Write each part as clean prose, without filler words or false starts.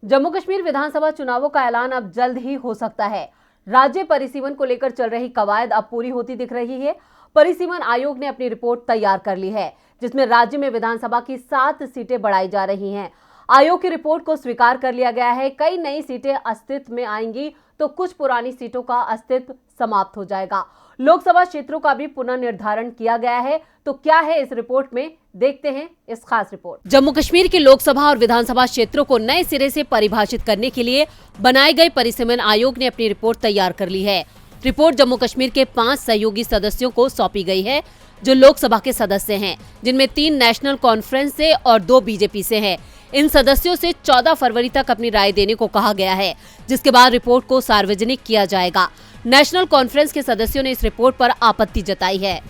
जम्मू कश्मीर विधानसभा चुनावों का ऐलान अब जल्द ही हो सकता है। राज्य परिसीमन को लेकर चल रही कवायद अब पूरी होती दिख रही है। परिसीमन आयोग ने अपनी रिपोर्ट तैयार कर ली है, जिसमें राज्य में विधानसभा की 7 सीटें बढ़ाई जा रही हैं। आयोग की रिपोर्ट को स्वीकार कर लिया गया है। कई नई सीटें अस्तित्व में आएंगी तो कुछ पुरानी सीटों का अस्तित्व समाप्त हो जाएगा। लोकसभा क्षेत्रों का भी पुनर्निर्धारण किया गया है। तो क्या है इस रिपोर्ट में, देखते हैं इस खास रिपोर्ट। जम्मू कश्मीर के लोकसभा और विधानसभा क्षेत्रों को नए सिरे से परिभाषित करने के लिए बनाए गए परिसीमन आयोग ने अपनी रिपोर्ट तैयार कर ली है। रिपोर्ट जम्मू कश्मीर के 5 सहयोगी सदस्यों को सौंपी गई है, जो लोकसभा के सदस्य हैं, जिनमें 3 नेशनल कॉन्फ्रेंस से और 2 बीजेपी से हैं। इन सदस्यों से 14 फरवरी तक अपनी राय देने को कहा गया है, जिसके बाद रिपोर्ट को सार्वजनिक किया जाएगा। नेशनल कॉन्फ्रेंस के सदस्यों ने इस रिपोर्ट पर आपत्ति जताई है।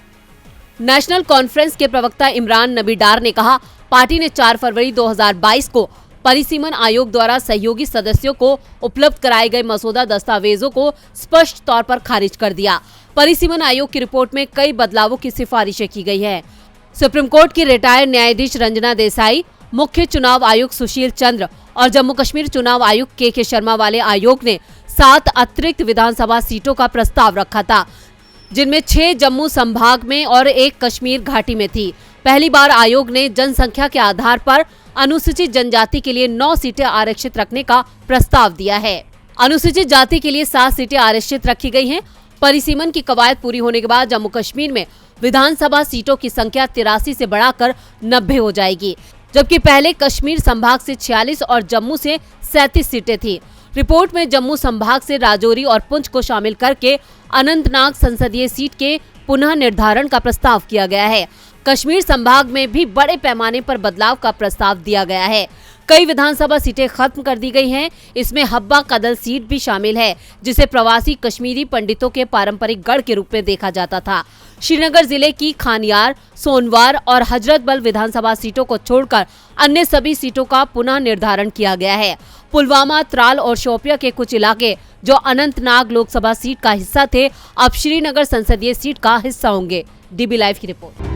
नेशनल कॉन्फ्रेंस के प्रवक्ता इमरान नबी डार ने कहा, पार्टी ने 4 फरवरी 2022 को परिसीमन आयोग द्वारा सहयोगी सदस्यों को उपलब्ध कराए गए मसौदा दस्तावेजों को स्पष्ट तौर पर खारिज कर दिया। परिसीमन आयोग की रिपोर्ट में कई बदलावों की सिफारिशें की गई है। सुप्रीम कोर्ट की रिटायर्ड न्यायाधीश रंजना देसाई, मुख्य चुनाव आयुक्त सुशील चंद्र और जम्मू कश्मीर चुनाव आयुक्त के शर्मा वाले आयोग ने 7 अतिरिक्त विधानसभा सीटों का प्रस्ताव रखा था, जिनमें 6 जम्मू संभाग में और 1 कश्मीर घाटी में थी। पहली बार आयोग ने जनसंख्या के आधार पर अनुसूचित जनजाति के लिए 9 सीटें आरक्षित रखने का प्रस्ताव दिया है। अनुसूचित जाति के लिए 7 सीटें आरक्षित रखी गई हैं। परिसीमन की कवायद पूरी होने के बाद जम्मू कश्मीर में विधानसभा सीटों की संख्या 83 से बढ़ाकर 90 हो जाएगी, जबकि पहले कश्मीर संभाग से 46 और जम्मू से 37 सीटें थी। रिपोर्ट में जम्मू संभाग से राजौरी और पुंछ को शामिल करके अनंतनाग संसदीय सीट के पुनः निर्धारण का प्रस्ताव किया गया है। कश्मीर संभाग में भी बड़े पैमाने पर बदलाव का प्रस्ताव दिया गया है। कई विधानसभा सीटें खत्म कर दी गई हैं। इसमें हब्बा कदल सीट भी शामिल है, जिसे प्रवासी कश्मीरी पंडितों के पारंपरिक गढ़ के रूप में देखा जाता था। श्रीनगर जिले की खानियार, सोनवार और हजरतबल विधानसभा सीटों को छोड़कर अन्य सभी सीटों का पुनः निर्धारण किया गया है। पुलवामा, त्राल और शोपिया के कुछ इलाके जो अनंतनाग लोकसभा सीट का हिस्सा थे, अब श्रीनगर संसदीय सीट का हिस्सा होंगे। डीबी लाइव की रिपोर्ट।